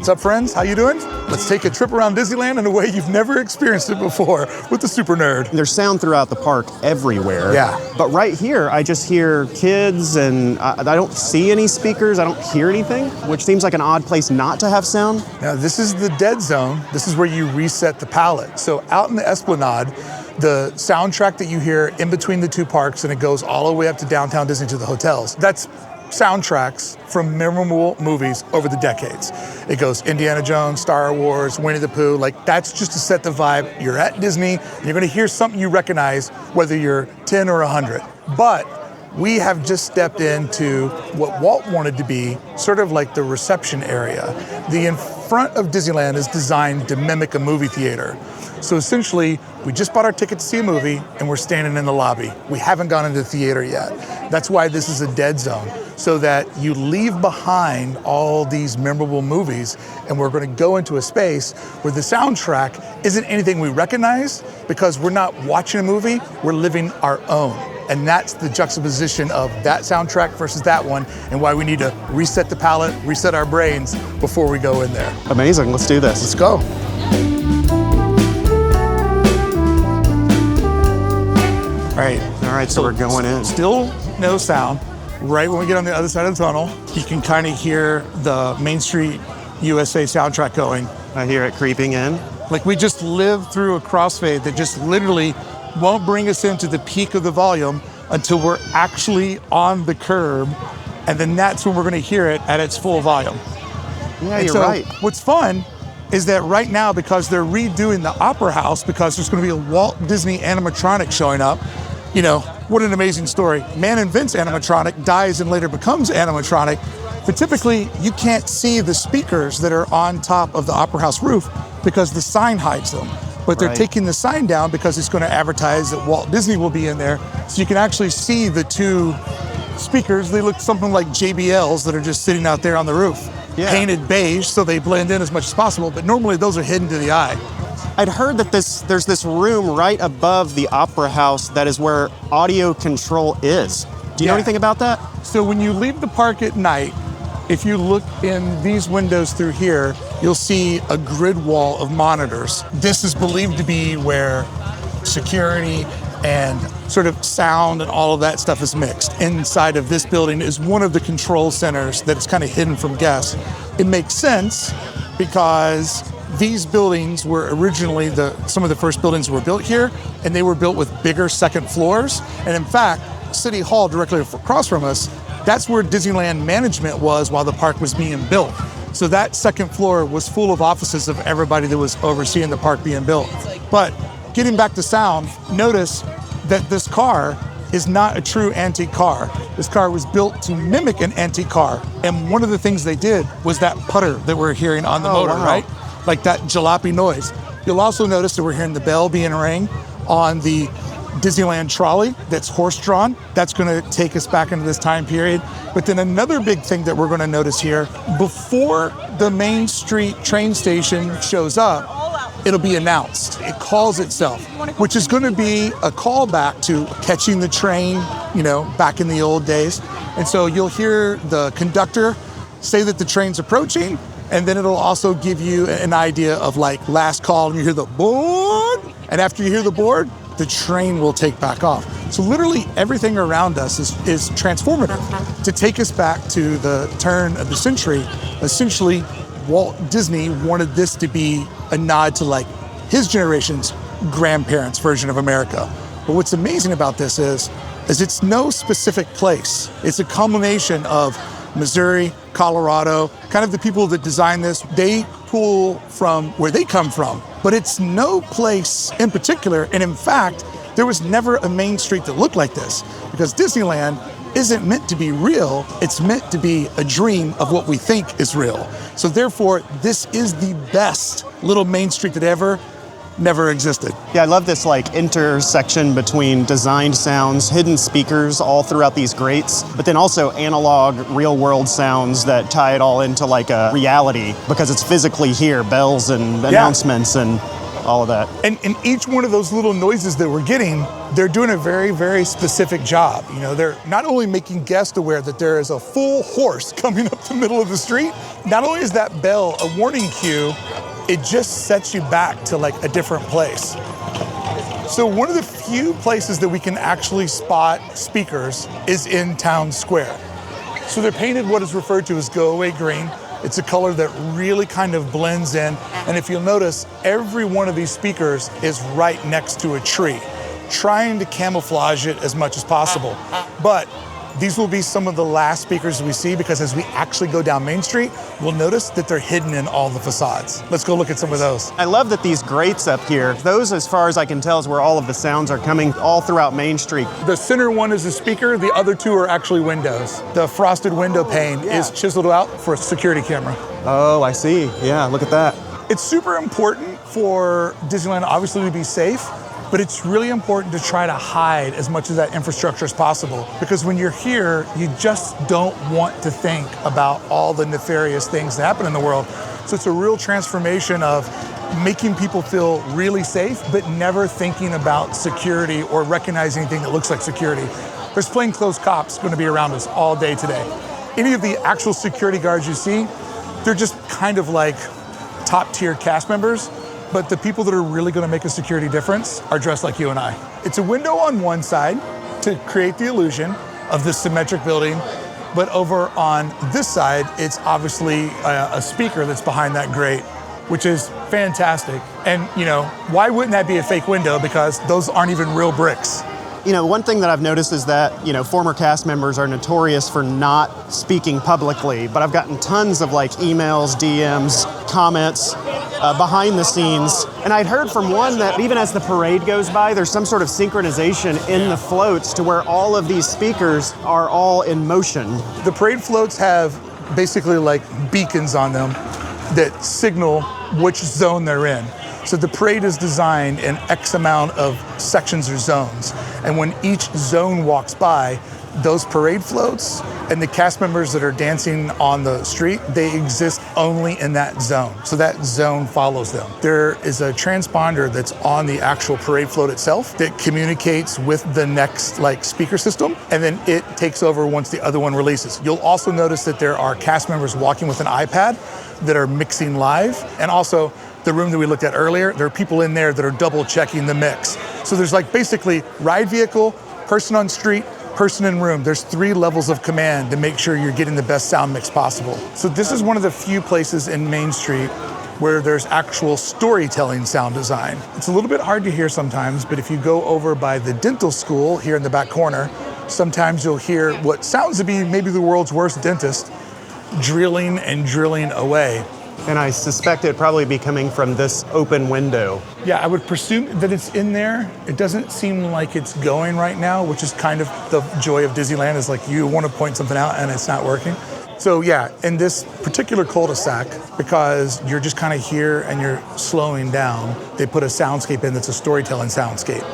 What's up, friends? How you doing? Let's take a trip around Disneyland in a way you've never experienced it before with the Super Nerd. There's sound throughout the park everywhere. Yeah. But right here, I just hear kids and I don't see any speakers. I don't hear anything, which seems like an odd place not to have sound. Now, this is the dead zone. This is where you reset the palette. So out in the Esplanade, the soundtrack that you hear in between the two parks, and it goes all the way up to downtown Disney to the hotels, that's soundtracks from memorable movies over the decades. It goes Indiana Jones, Star Wars, Winnie the Pooh. Like, that's just to set the vibe. You're at Disney, and you're gonna hear something you recognize, whether you're 10 or 100. But we have just stepped into what Walt wanted to be sort of like the reception area. The in front of Disneyland is designed to mimic a movie theater. So essentially, we just bought our ticket to see a movie and we're standing in the lobby. We haven't gone into the theater yet. That's why this is a dead zone, so that you leave behind all these memorable movies, and we're gonna go into a space where the soundtrack isn't anything we recognize, because we're not watching a movie, we're living our own. And that's the juxtaposition of that soundtrack versus that one, and why we need to reset the palette, reset our brains before we go in there. Amazing, let's do this. Let's go. All right, so we're going in. Still no sound. Right when we get on the other side of the tunnel, you can kind of hear the Main Street USA soundtrack going. I hear it creeping in. Like, we just lived through a crossfade that just literally won't bring us into the peak of the volume until we're actually on the curb, and then that's when we're gonna hear it at its full volume. Yeah, you're right. What's fun is that right now, because they're redoing the Opera House, because there's gonna be a Walt Disney animatronic showing up, you know, what an amazing story. Man invents animatronic, dies and later becomes animatronic, but typically you can't see the speakers that are on top of the Opera House roof because the sign hides them. But they're taking the sign down because it's going to advertise that Walt Disney will be in there. So you can actually see the two speakers. They look something like JBLs that are just sitting out there on the roof. Yeah. Painted beige so they blend in as much as possible, but normally those are hidden to the eye. I'd heard that there's this room right above the Opera House that is where audio control is. Do you know anything about that? So when you leave the park at night, if you look in these windows through here, you'll see a grid wall of monitors. This is believed to be where security and sort of sound and all of that stuff is mixed. Inside of this building is one of the control centers that is kind of hidden from guests. It makes sense because these buildings were originally some of the first buildings were built here, and they were built with bigger second floors. And in fact, City Hall directly across from us, that's where Disneyland management was while the park was being built. So that second floor was full of offices of everybody that was overseeing the park being built. But getting back to sound, notice that this car is not a true antique car. This car was built to mimic an antique car. And one of the things they did was that putter that we're hearing on the motor, right? Like that jalopy noise. You'll also notice that we're hearing the bell being rang on the Disneyland trolley that's horse-drawn. That's gonna take us back into this time period. But then another big thing that we're gonna notice here, before the Main Street train station shows up, it'll be announced. It calls itself, which is gonna be a callback to catching the train, you know, back in the old days. And so you'll hear the conductor say that the train's approaching, and then it'll also give you an idea of like last call, and you hear the board, and after you hear the board, the train will take back off. So literally everything around us is transformative. To take us back to the turn of the century, essentially Walt Disney wanted this to be a nod to like his generation's grandparents' version of America. But what's amazing about this is it's no specific place. It's a combination of Missouri, Colorado, kind of the people that design this, they pull from where they come from, but it's no place in particular. And in fact, there was never a main street that looked like this, because Disneyland isn't meant to be real. It's meant to be a dream of what we think is real. So therefore, this is the best little main street that never existed. Yeah, I love this like intersection between designed sounds, hidden speakers all throughout these grates, but then also analog, real world sounds that tie it all into like a reality because it's physically here, bells and announcements and all of that. And each one of those little noises that we're getting, they're doing a very, very specific job. You know, they're not only making guests aware that there is a full horse coming up the middle of the street, not only is that bell a warning cue, it just sets you back to like a different place. So one of the few places that we can actually spot speakers is in Town Square. So they're painted what is referred to as go-away green. It's a color that really kind of blends in. And if you'll notice, every one of these speakers is right next to a tree, trying to camouflage it as much as possible. But these will be some of the last speakers we see, because as we actually go down Main Street, we'll notice that they're hidden in all the facades. Let's go look at some of those. I love that these grates up here, those, as far as I can tell, is where all of the sounds are coming all throughout Main Street. The center one is a speaker, the other two are actually windows. The frosted window pane is chiseled out for a security camera. Oh, I see. Yeah, look at that. It's super important for Disneyland, obviously, to be safe, but it's really important to try to hide as much of that infrastructure as possible, because when you're here, you just don't want to think about all the nefarious things that happen in the world. So it's a real transformation of making people feel really safe, but never thinking about security or recognizing anything that looks like security. There's plainclothes cops going to be around us all day today. Any of the actual security guards you see, they're just kind of like top tier cast members. But the people that are really going to make a security difference are dressed like you and I. It's a window on one side to create the illusion of this symmetric building, but over on this side, it's obviously a speaker that's behind that grate, which is fantastic. And you know, why wouldn't that be a fake window? Because those aren't even real bricks. You know, one thing that I've noticed is that, you know, former cast members are notorious for not speaking publicly, but I've gotten tons of like emails, DMs, comments behind the scenes. And I'd heard from one that even as the parade goes by, there's some sort of synchronization in the floats to where all of these speakers are all in motion. The parade floats have basically like beacons on them that signal which zone they're in. So the parade is designed in X amount of sections or zones. And when each zone walks by, those parade floats and the cast members that are dancing on the street, they exist only in that zone. So that zone follows them. There is a transponder that's on the actual parade float itself that communicates with the next like speaker system, and then it takes over once the other one releases. You'll also notice that there are cast members walking with an iPad that are mixing live, and also the room that we looked at earlier, there are people in there that are double checking the mix. So there's like basically ride vehicle, person on street, person in room. There's 3 levels of command to make sure you're getting the best sound mix possible. So this is one of the few places in Main Street where there's actual storytelling sound design. It's a little bit hard to hear sometimes, but if you go over by the dental school here in the back corner, sometimes you'll hear what sounds to be maybe the world's worst dentist drilling and drilling away. And I suspect it'd probably be coming from this open window. Yeah, I would presume that it's in there. It doesn't seem like it's going right now, which is kind of the joy of Disneyland, is like you want to point something out and it's not working. So yeah, in this particular cul-de-sac, because you're just kind of here and you're slowing down, they put a soundscape in that's a storytelling soundscape.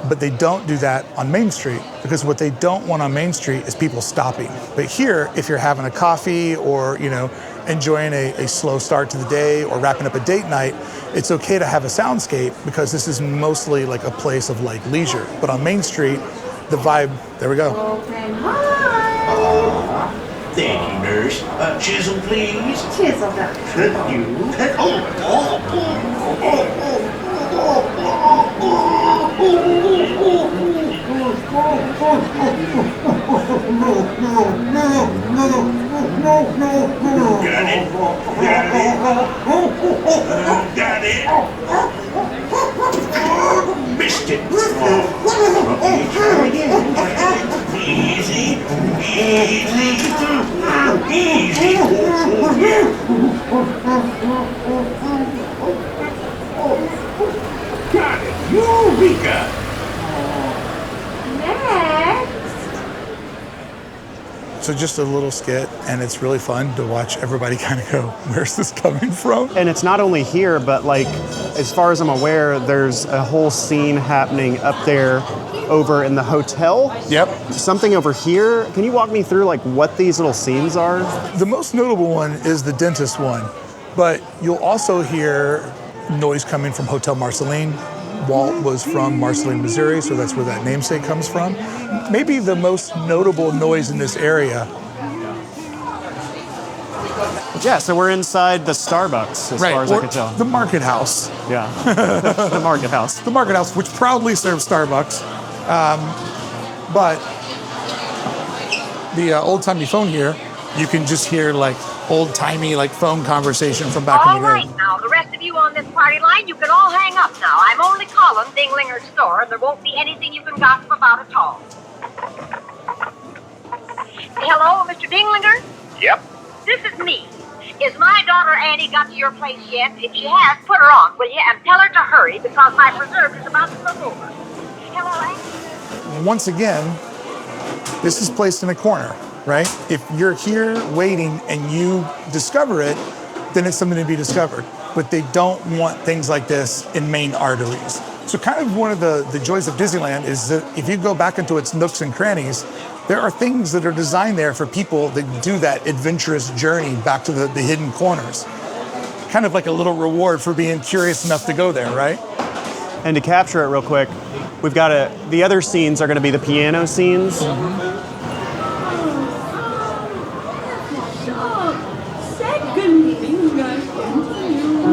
But they don't do that on Main Street, because what they don't want on Main Street is people stopping. But here, if you're having a coffee or, you know, enjoying a slow start to the day or wrapping up a date night, it's okay to have a soundscape, because this is mostly like a place of like leisure. But on Main Street, the vibe, there we go. Open high. Thank you, nurse. Chisel, please. Chisel, doctor. Thank you. Got it. Got it. Missed it. Okay, try again. Easy. Got it. Eureka. So just a little skit, and it's really fun to watch everybody kind of go, where's this coming from? And it's not only here, but like, as far as I'm aware, there's a whole scene happening up there over in the hotel. Yep. Something over here. Can you walk me through like what these little scenes are? The most notable one is the dentist one, but you'll also hear noise coming from Hotel Marceline. Walt was from Marceline, Missouri, so that's where that namesake comes from. Maybe the most notable noise in this area. Yeah, so we're inside the Starbucks, as far as I can tell. The Market House. Yeah, the Market House. The Market House, which proudly serves Starbucks. But the old-timey phone here, you can just hear like old-timey like phone conversation from back in the day. All right, now, the rest of you on this party line, you can all hang up now. I'm only calling Dinglinger's store, and there won't be anything you can gossip about at all. Hello, Mr. Dinglinger? Yep. This is me. Is my daughter Annie got to your place yet? If she has, put her on, will you? And tell her to hurry, because my preserve is about to cook over. Hello, Annie? Once again, this is placed in a corner, right? If you're here waiting and you discover it, then it's something to be discovered. But they don't want things like this in main arteries. So kind of one of the joys of Disneyland is that if you go back into its nooks and crannies, there are things that are designed there for people that do that adventurous journey back to the hidden corners. Kind of like a little reward for being curious enough to go there, right? And to capture it real quick, we've got the other scenes are going to be the piano scenes. Second finger continue.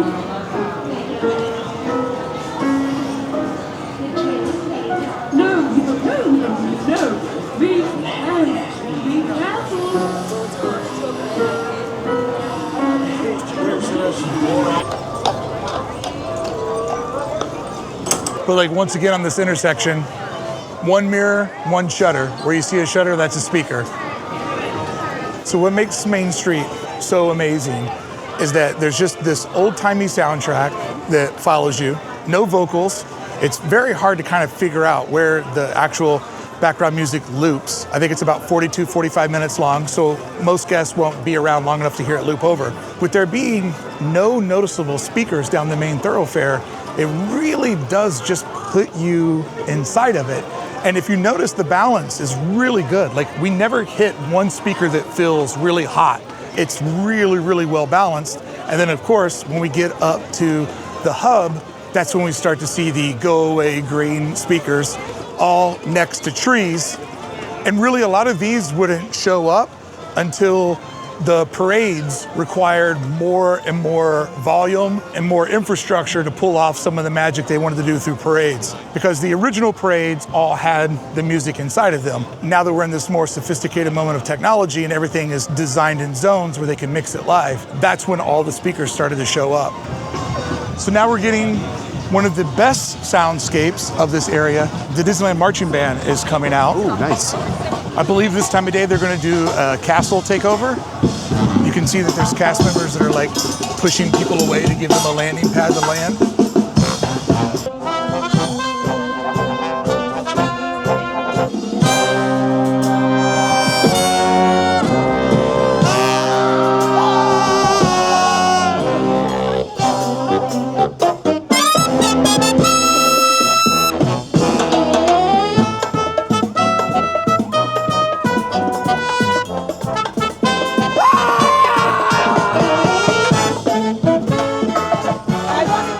No. Be careful. But like once again on this intersection, one mirror, one shutter. Where you see a shutter, that's a speaker. So what makes Main Street so amazing is that there's just this old-timey soundtrack that follows you, no vocals. It's very hard to kind of figure out where the actual background music loops. I think it's about 42, 45 minutes long, so most guests won't be around long enough to hear it loop over. With there being no noticeable speakers down the main thoroughfare, it really does just put you inside of it. And if you notice, the balance is really good. Like, we never hit one speaker that feels really hot. It's really, really well balanced. And then of course, when we get up to the hub, that's when we start to see the go away green speakers all next to trees. And really a lot of these wouldn't show up until the parades required more and more volume and more infrastructure to pull off some of the magic they wanted to do through parades. Because the original parades all had the music inside of them. Now that we're in this more sophisticated moment of technology and everything is designed in zones where they can mix it live, that's when all the speakers started to show up. So now we're getting one of the best soundscapes of this area. The Disneyland Marching Band is coming out. Ooh, nice. I believe this time of day they're going to do a castle takeover. You can see that there's cast members that are like pushing people away to give them a landing pad to land.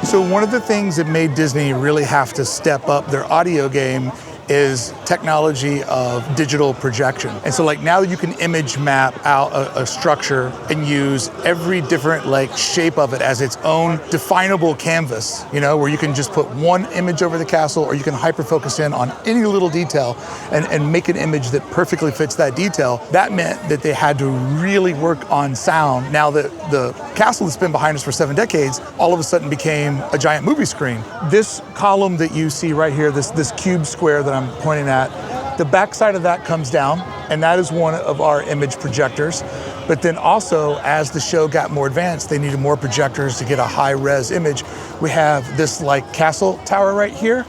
So one of the things that made Disney really have to step up their audio game is technology of digital projection. And so like now you can image map out a structure and use every different like shape of it as its own definable canvas, you know, where you can just put one image over the castle or you can hyper focus in on any little detail and make an image that perfectly fits that detail. That meant that they had to really work on sound. Now that the castle that's been behind us for 7 decades all of a sudden became a giant movie screen. This column that you see right here, this cube square that I'm pointing at, the backside of that comes down, and that is one of our image projectors. But then also, as the show got more advanced, they needed more projectors to get a high-res image. We have this like castle tower right here,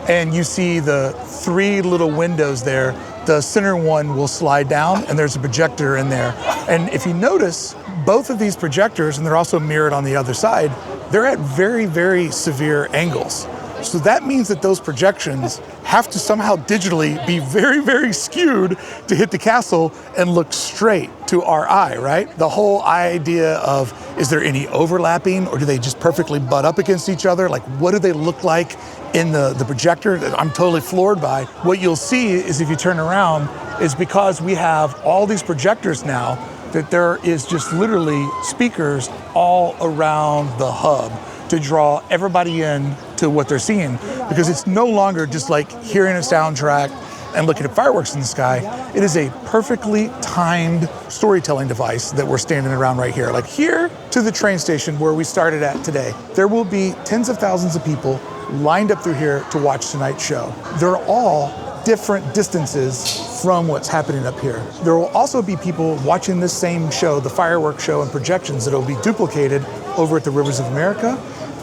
and you see the 3 little windows there. The center one will slide down, and there's a projector in there. And if you notice, both of these projectors, and they're also mirrored on the other side, they're at very, very severe angles. So that means that those projections have to somehow digitally be very, very skewed to hit the castle and look straight to our eye, right? The whole idea of, is there any overlapping or do they just perfectly butt up against each other? Like, what do they look like in the projector? I'm totally floored by. What you'll see is, if you turn around, is because we have all these projectors now, that there is just literally speakers all around the hub to draw everybody in to what they're seeing, because it's no longer just like hearing a soundtrack and looking at fireworks in the sky. It is a perfectly timed storytelling device that we're standing around right here. Like here to the train station where we started at today, there will be tens of thousands of people lined up through here to watch tonight's show. They're all different distances from what's happening up here. There will also be people watching this same show, the fireworks show and projections, that will be duplicated over at the Rivers of America.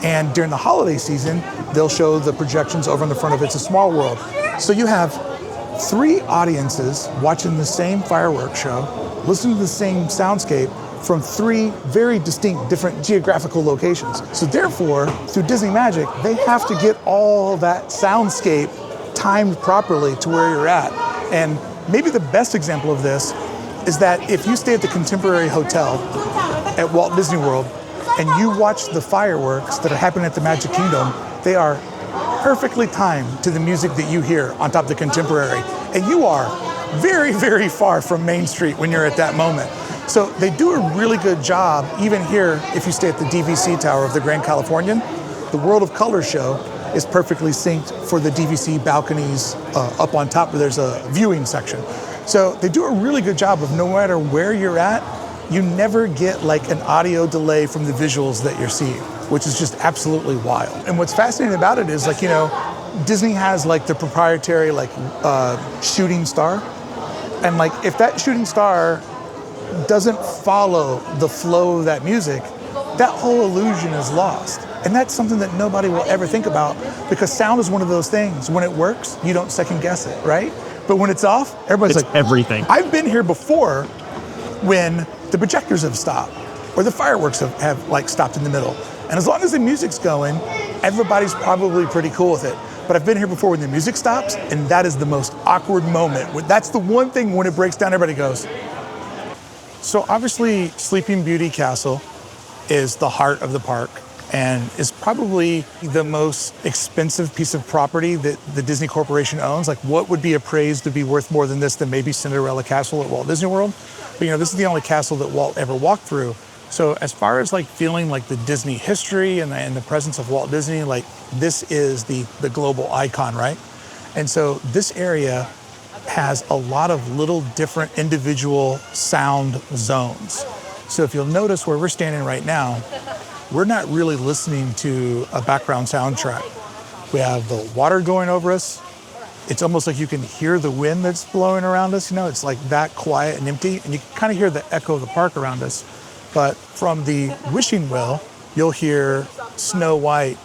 And during the holiday season, they'll show the projections over in the front of It's a Small World. So you have 3 audiences watching the same fireworks show, listening to the same soundscape from 3 very distinct, different geographical locations. So therefore, through Disney Magic, they have to get all that soundscape timed properly to where you're at. And maybe the best example of this is that if you stay at the Contemporary Hotel at Walt Disney World and you watch the fireworks that are happening at the Magic Kingdom, they are perfectly timed to the music that you hear on top of the Contemporary. And you are very, very far from Main Street when you're at that moment. So they do a really good job, even here, if you stay at the DVC Tower of the Grand Californian. The World of Color show is perfectly synced for the DVC balconies up on top where there's a viewing section. So they do a really good job of, no matter where you're at, you never get like an audio delay from the visuals that you're seeing, which is just absolutely wild. And what's fascinating about it is, like, you know, Disney has like the proprietary like shooting star. And like, if that shooting star doesn't follow the flow of that music, that whole illusion is lost. And that's something that nobody will ever think about, because sound is one of those things. When it works, you don't second guess it, right? But when it's off, everybody's It's like, everything. I've been here before when the projectors have stopped or the fireworks have like stopped in the middle. And as long as the music's going, everybody's probably pretty cool with it. But I've been here before when the music stops, and that is the most awkward moment. That's the one thing when it breaks down, everybody goes. So obviously Sleeping Beauty Castle is the heart of the park and is probably the most expensive piece of property that the Disney Corporation owns. Like, what would be appraised to be worth more than this than maybe Cinderella Castle at Walt Disney World? But, you know, this is the only castle that Walt ever walked through. So as far as like feeling like the Disney history and the presence of Walt Disney, like this is the global icon, right? And so this area has a lot of little different individual sound zones. So if you'll notice where we're standing right now, we're not really listening to a background soundtrack. We have the water going over us. It's almost like you can hear the wind that's blowing around us. You know, it's like that quiet and empty, and you can kind of hear the echo of the park around us. But from the wishing well, you'll hear Snow White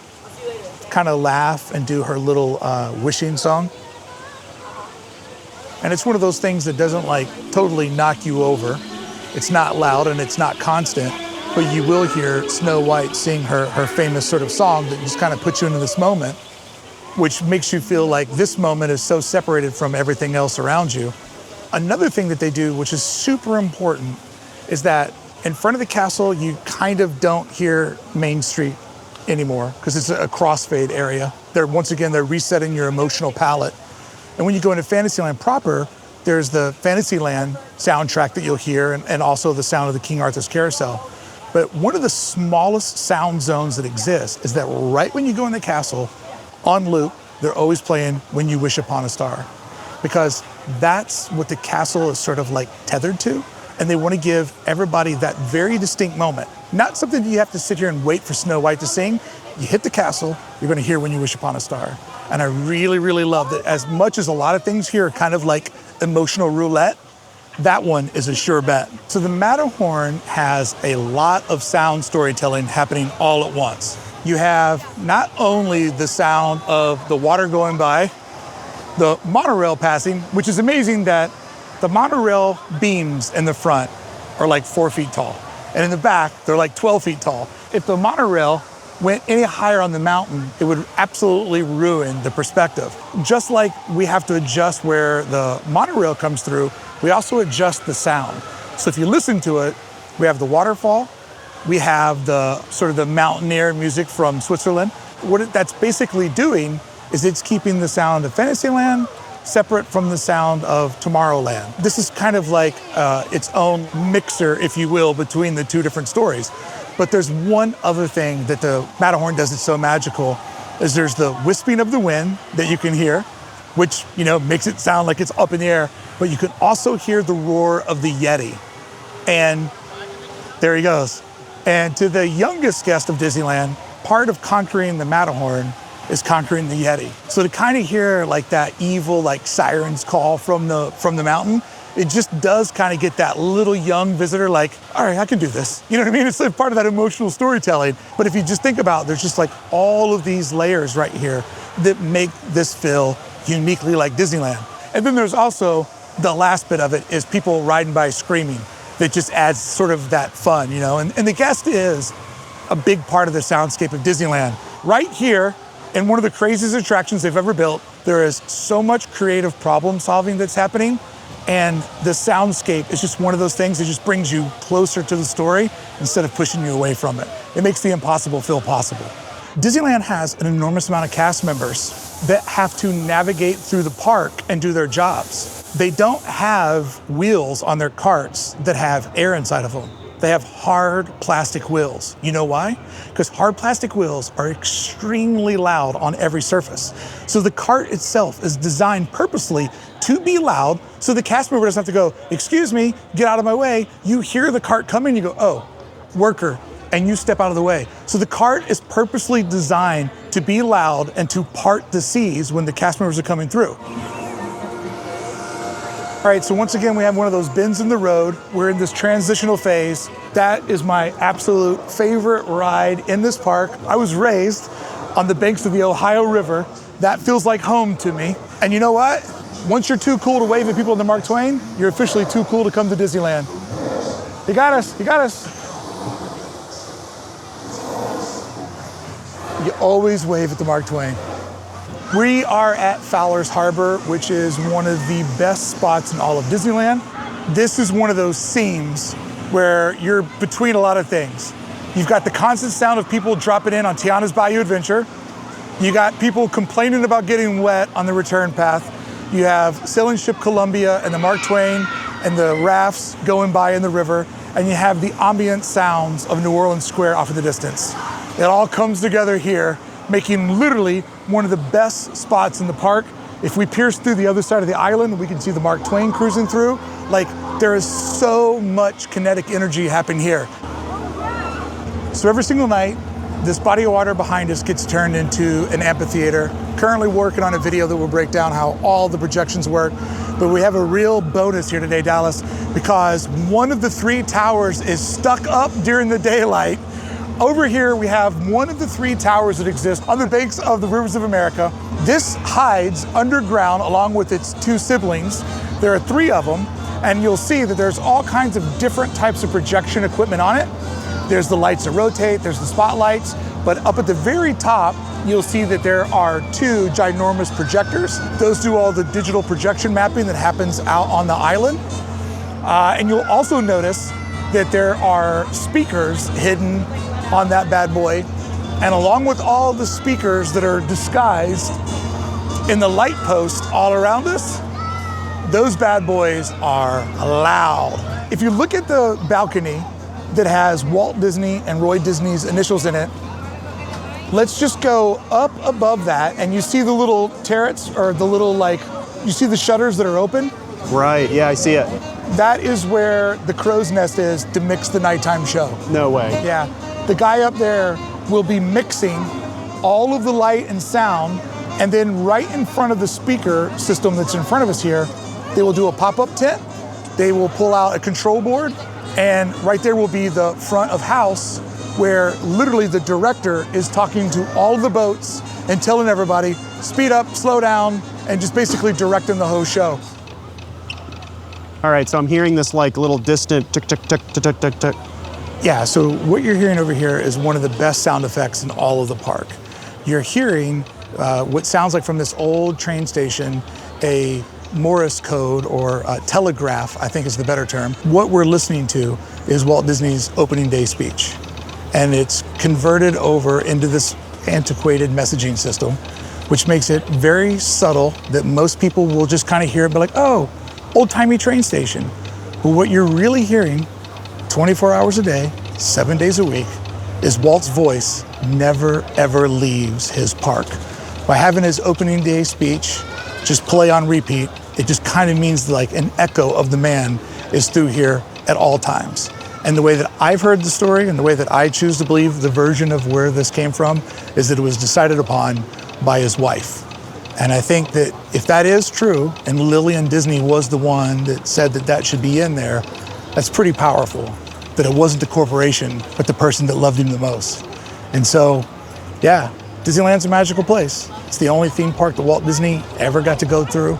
kind of laugh and do her little wishing song. And it's one of those things that doesn't like totally knock you over. It's not loud and it's not constant, but you will hear Snow White sing her famous sort of song that just kind of puts you into this moment, which makes you feel like this moment is so separated from everything else around you. Another thing that they do, which is super important, is that in front of the castle, you kind of don't hear Main Street anymore because it's a crossfade area. They're resetting your emotional palette. And when you go into Fantasyland proper, there's the Fantasyland soundtrack that you'll hear and also the sound of the King Arthur's Carousel. But one of the smallest sound zones that exists is that right when you go in the castle, on loop, they're always playing When You Wish Upon a Star, because that's what the castle is sort of like tethered to. And they want to give everybody that very distinct moment. Not something that you have to sit here and wait for Snow White to sing. You hit the castle, you're going to hear When You Wish Upon a Star. And I really, really love that. As much as a lot of things here are kind of like emotional roulette, that one is a sure bet. So the Matterhorn has a lot of sound storytelling happening all at once. You have not only the sound of the water going by, the monorail passing, which is amazing that the monorail beams in the front are like 4 feet tall. And in the back, they're like 12 feet tall. If the monorail went any higher on the mountain, it would absolutely ruin the perspective. Just like we have to adjust where the monorail comes through, we also adjust the sound. So if you listen to it, we have the waterfall, we have the sort of the mountaineer music from Switzerland. What that's basically doing is it's keeping the sound of Fantasyland separate from the sound of Tomorrowland. This is kind of like its own mixer, if you will, between the two different stories. But there's one other thing that the Matterhorn does that's so magical, is there's the wisping of the wind that you can hear, which, you know, makes it sound like it's up in the air, but you can also hear the roar of the Yeti. And there he goes. And to the youngest guest of Disneyland, part of conquering the Matterhorn is conquering the Yeti. So to kind of hear like that evil, like sirens call from the mountain, it just does kind of get that little young visitor like, all right, I can do this. You know what I mean? It's like part of that emotional storytelling. But if you just think about it, there's just like all of these layers right here that make this feel uniquely like Disneyland. And then there's also the last bit of it is people riding by screaming. That just adds sort of that fun, you know? And the guest is a big part of the soundscape of Disneyland. Right here, in one of the craziest attractions they've ever built, there is so much creative problem solving that's happening. And the soundscape is just one of those things that just brings you closer to the story instead of pushing you away from it. It makes the impossible feel possible. Disneyland has an enormous amount of cast members that have to navigate through the park and do their jobs. They don't have wheels on their carts that have air inside of them. They have hard plastic wheels. You know why? Because hard plastic wheels are extremely loud on every surface. So the cart itself is designed purposely to be loud so the cast member doesn't have to go, excuse me, get out of my way. You hear the cart coming, you go, oh, worker, and you step out of the way. So the cart is purposely designed to be loud and to part the seas when the cast members are coming through. All right, so once again, we have one of those bends in the road. We're in this transitional phase. That is my absolute favorite ride in this park. I was raised on the banks of the Ohio River. That feels like home to me. And you know what? Once you're too cool to wave at people in the Mark Twain, you're officially too cool to come to Disneyland. He got us, he got us. You always wave at the Mark Twain. We are at Fowler's Harbor, which is one of the best spots in all of Disneyland. This is one of those seams where you're between a lot of things. You've got the constant sound of people dropping in on Tiana's Bayou Adventure. You got people complaining about getting wet on the return path. You have Sailing Ship Columbia and the Mark Twain and the rafts going by in the river. And you have the ambient sounds of New Orleans Square off in the distance. It all comes together here, making literally one of the best spots in the park. If we pierce through the other side of the island, we can see the Mark Twain cruising through. Like, there is so much kinetic energy happening here. So every single night, this body of water behind us gets turned into an amphitheater. Currently working on a video that will break down how all the projections work. But we have a real bonus here today, Dallas, because one of the 3 towers is stuck up during the daylight. Over here, we have one of the 3 towers that exist on the banks of the rivers of America. This hides underground along with its 2 siblings. There are 3 of them, and you'll see that there's all kinds of different types of projection equipment on it. There's the lights that rotate, there's the spotlights, but up at the very top, you'll see that there are 2 ginormous projectors. Those do all the digital projection mapping that happens out on the island. And you'll also notice that there are speakers hidden on that bad boy. And along with all the speakers that are disguised in the light post all around us, those bad boys are loud. If you look at the balcony that has Walt Disney and Roy Disney's initials in it, let's just go up above that and you see the little turrets or the little you see the shutters that are open? Right, yeah, I see it. That is where the crow's nest is to mix the nighttime show. No way. Yeah. The guy up there will be mixing all of the light and sound, and then right in front of the speaker system that's in front of us here, they will do a pop-up tent. They will pull out a control board, and right there will be the front of house where literally the director is talking to all of the boats and telling everybody, speed up, slow down, and just basically directing the whole show. All right, so I'm hearing this like little distant tick, tick, tick, tick, tick, tick, tick. Yeah, so what you're hearing over here is one of the best sound effects in all of the park. You're hearing what sounds like from this old train station, a Morse code or telegraph, I think is the better term. What we're listening to is Walt Disney's opening day speech. And it's converted over into this antiquated messaging system, which makes it very subtle that most people will just kind of hear it, be like, oh, old-timey train station. But what you're really hearing 24 hours a day, 7 days a week, is Walt's voice never ever leaves his park. By having his opening day speech just play on repeat, it just kind of means like an echo of the man is through here at all times. And the way that I've heard the story and the way that I choose to believe the version of where this came from is that it was decided upon by his wife. And I think that if that is true, and Lillian Disney was the one that said that that should be in there, that's pretty powerful, that it wasn't the corporation, but the person that loved him the most. And so, yeah, Disneyland's a magical place. It's the only theme park that Walt Disney ever got to go through.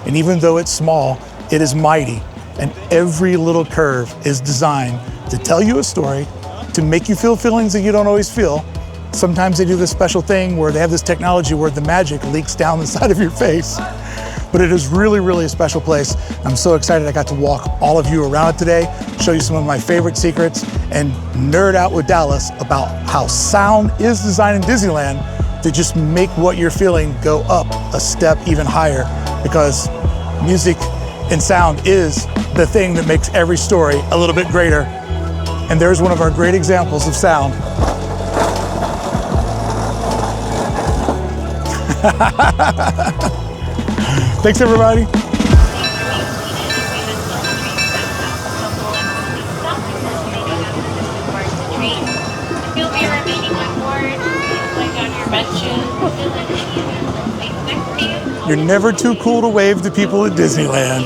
And even though it's small, it is mighty. And every little curve is designed to tell you a story, to make you feel feelings that you don't always feel. Sometimes they do this special thing where they have this technology where the magic leaks down the side of your face. But it is really, really a special place. I'm so excited I got to walk all of you around it today, show you some of my favorite secrets, and nerd out with Dallas about how sound is designed in Disneyland to just make what you're feeling go up a step even higher, because music and sound is the thing that makes every story a little bit greater. And there's one of our great examples of sound. Thanks, everybody. You'll be remaining on board, like on your benches. You're never too cool to wave to people at Disneyland.